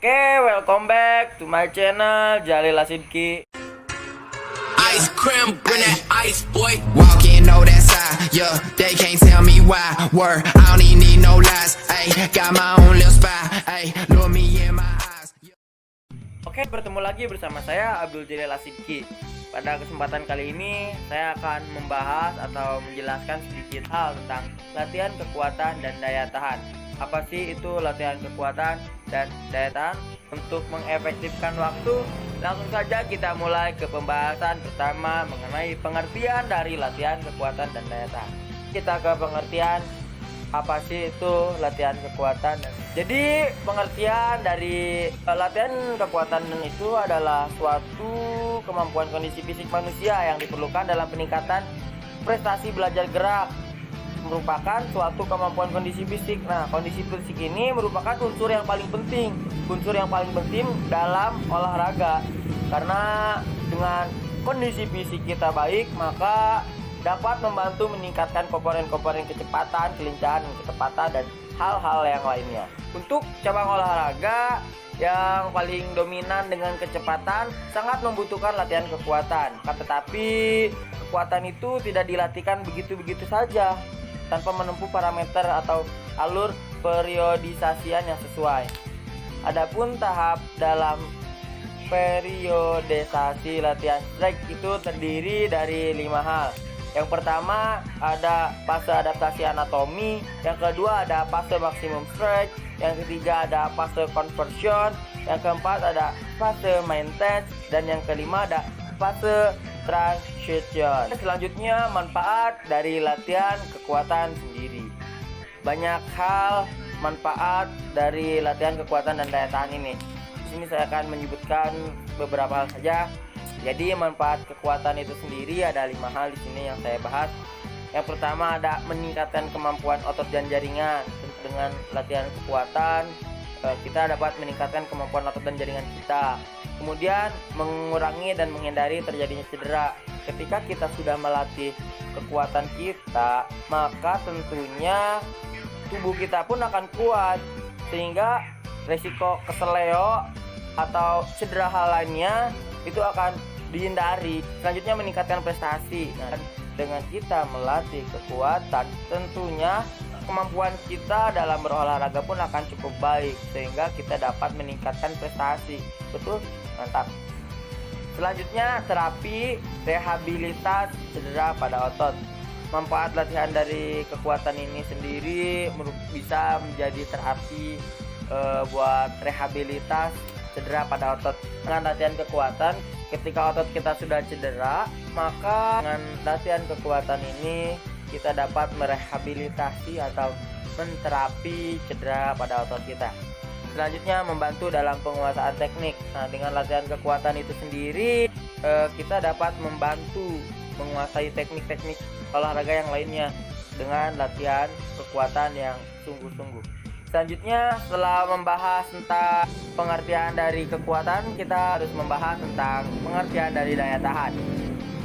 Oke, welcome back to my channel Jalil Asibki. Ice cream, bring that ice, boy. Walking, know that side, yeah. They can't tell me why. Word, I don't even need no lies. Ayy, got my own little spy. Ayy, look me in my eyes. Oke, bertemu lagi bersama saya Abdul Jalil Asibki. Pada kesempatan kali ini saya akan membahas atau menjelaskan sedikit hal tentang latihan kekuatan dan daya tahan. Apa sih itu latihan kekuatan dan daya tahan? Untuk mengefektifkan waktu, langsung saja kita mulai ke pembahasan pertama mengenai pengertian dari latihan kekuatan dan daya tahan. Kita ke pengertian apa sih itu latihan kekuatan. Jadi pengertian dari latihan kekuatan itu adalah suatu kemampuan kondisi fisik manusia yang diperlukan dalam peningkatan prestasi belajar gerak, merupakan suatu kemampuan kondisi fisik. Nah, kondisi fisik ini merupakan unsur yang paling penting dalam olahraga. Karena dengan kondisi fisik kita baik, maka dapat membantu meningkatkan komponen-komponen kecepatan, kelincahan, ketepatan, dan hal-hal yang lainnya. Untuk cabang olahraga yang paling dominan dengan kecepatan sangat membutuhkan latihan kekuatan. Tetapi kekuatan itu tidak dilatihkan begitu-begitu saja tanpa menempuh parameter atau alur periodisasian yang sesuai. Adapun tahap dalam periodisasi latihan stretch itu terdiri dari 5 hal. Yang pertama ada fase adaptasi anatomi, yang kedua ada fase maksimum stretch, yang ketiga ada fase conversion, yang keempat ada fase maintenance, dan yang kelima ada fase transition. Selanjutnya manfaat dari latihan kekuatan sendiri. Banyak hal manfaat dari latihan kekuatan dan daya tahan ini. Di sini saya akan menyebutkan beberapa hal saja. Jadi manfaat kekuatan itu sendiri ada 5 hal di sini yang saya bahas. Yang pertama ada meningkatkan kemampuan otot dan jaringan. Dengan latihan kekuatan kita dapat meningkatkan kemampuan otot dan jaringan kita. Kemudian mengurangi dan menghindari terjadinya cedera. Ketika kita sudah melatih kekuatan kita, maka tentunya tubuh kita pun akan kuat, sehingga resiko keseleo atau cedera hal lainnya itu akan dihindari. Selanjutnya meningkatkan prestasi. Nah, dengan kita melatih kekuatan, tentunya kemampuan kita dalam berolahraga pun akan cukup baik, sehingga kita dapat meningkatkan prestasi. Betul? Mantap. Selanjutnya terapi rehabilitas cedera pada otot. Manfaat latihan dari kekuatan ini sendiri bisa menjadi terapi buat rehabilitas cedera pada otot. Dengan latihan kekuatan, ketika otot kita sudah cedera, maka dengan latihan kekuatan ini kita dapat merehabilitasi atau menterapi cedera pada otot kita. Selanjutnya membantu dalam penguasaan teknik. Nah, dengan latihan kekuatan itu sendiri kita dapat membantu menguasai teknik-teknik olahraga yang lainnya dengan latihan kekuatan yang sungguh-sungguh. Selanjutnya, setelah membahas tentang pengertian dari kekuatan, kita harus membahas tentang pengertian dari daya tahan.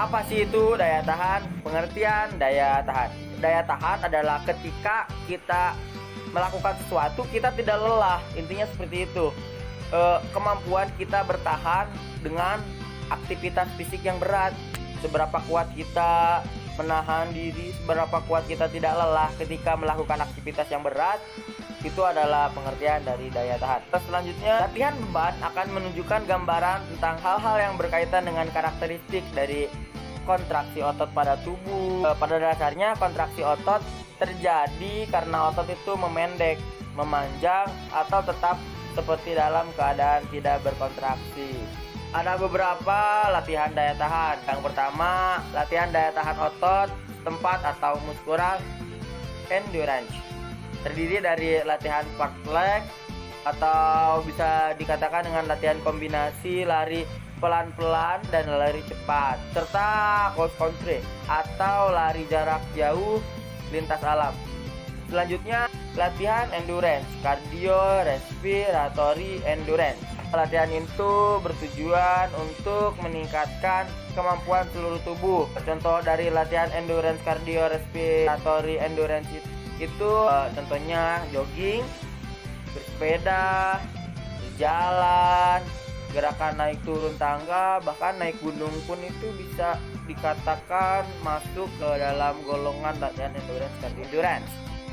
Apa sih itu daya tahan? Pengertian daya tahan. Daya tahan adalah ketika kita melakukan sesuatu kita tidak lelah. Intinya seperti itu. Kemampuan kita bertahan dengan aktivitas fisik yang berat. Seberapa kuat kita menahan diri, seberapa kuat kita tidak lelah ketika melakukan aktivitas yang berat, itu adalah pengertian dari daya tahan. Selanjutnya, latihan beban akan menunjukkan gambaran tentang hal-hal yang berkaitan dengan karakteristik dari kontraksi otot pada tubuh. Pada dasarnya kontraksi otot terjadi karena otot itu memendek, memanjang, atau tetap seperti dalam keadaan tidak berkontraksi. Ada beberapa latihan daya tahan. Yang pertama, latihan daya tahan otot tempat atau muskular endurance. Terdiri dari latihan fartlek atau bisa dikatakan dengan latihan kombinasi lari pelan-pelan dan lari cepat, serta cross country atau lari jarak jauh lintas alam. Selanjutnya latihan endurance, cardio respiratory endurance. Latihan itu bertujuan untuk meningkatkan kemampuan seluruh tubuh. Contoh dari latihan endurance cardio respiratory endurance itu contohnya jogging, bersepeda, jalan, gerakan naik turun tangga, bahkan naik gunung pun itu bisa dikatakan masuk ke dalam golongan latihan endurance dan endurance.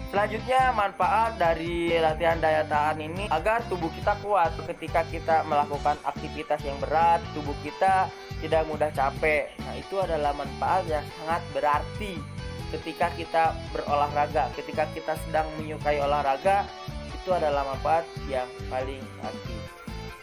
Selanjutnya, manfaat dari latihan daya tahan ini agar tubuh kita kuat. Ketika kita melakukan aktivitas yang berat, tubuh kita tidak mudah capek. Nah, itu adalah manfaat yang sangat berarti ketika kita berolahraga. Ketika kita sedang menyukai olahraga, itu adalah manfaat yang paling berarti.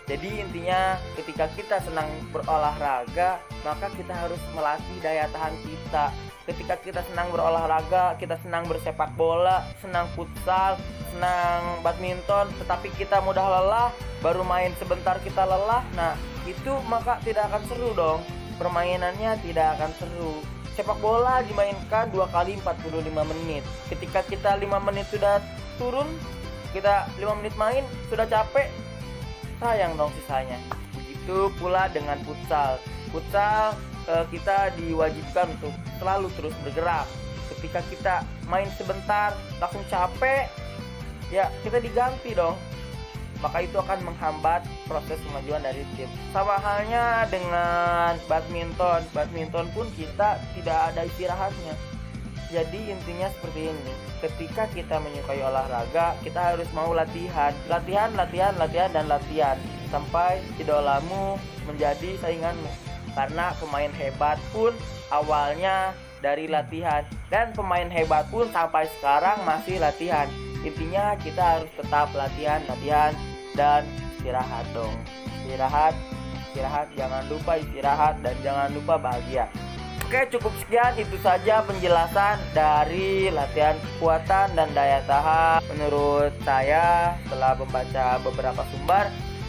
Jadi intinya ketika kita senang berolahraga, maka kita harus melatih daya tahan kita. Ketika kita senang berolahraga, kita senang bersepak bola, senang futsal, senang badminton, tetapi kita mudah lelah, baru main sebentar kita lelah, nah itu maka tidak akan seru dong. Permainannya tidak akan seru. Sepak bola dimainkan 2 kali 45 menit. Ketika kita 5 menit sudah turun, kita 5 menit main, sudah capek, sayang dong sisanya. Begitu pula dengan futsal. Futsal kita diwajibkan untuk selalu terus bergerak. Ketika kita main sebentar langsung capek, ya kita diganti dong. Maka itu akan menghambat proses kemajuan dari tim. Sama halnya dengan badminton. Badminton pun kita tidak ada istirahatnya. Jadi intinya seperti ini. Ketika kita menyukai olahraga, kita harus mau latihan, dan latihan sampai idolamu menjadi sainganmu. Karena pemain hebat pun awalnya dari latihan, dan pemain hebat pun sampai sekarang masih latihan. Intinya kita harus tetap latihan, dan istirahat dong. Istirahat, jangan lupa istirahat, dan jangan lupa bahagia. Oke, cukup sekian, itu saja penjelasan dari latihan kekuatan dan daya tahan menurut saya setelah membaca beberapa sumber.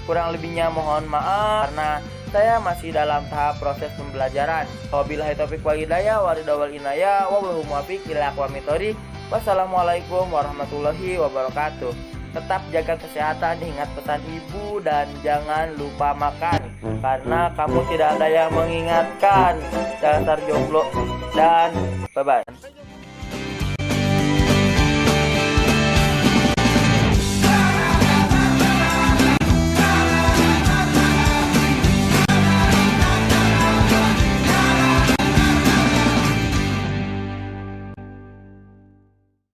Kurang lebihnya mohon maaf karena saya masih dalam tahap proses pembelajaran. Wabillahi taufiq wal hidayah, waridha wal inayah, wallahu muwaffiq ila aqwamit thoriq. Wassalamualaikum warahmatullahi wabarakatuh. Tetap jaga kesehatan, ingat pesan ibu, dan jangan lupa makan karena kamu tidak ada yang mengingatkan. Dasar jomblo, dan bye bye.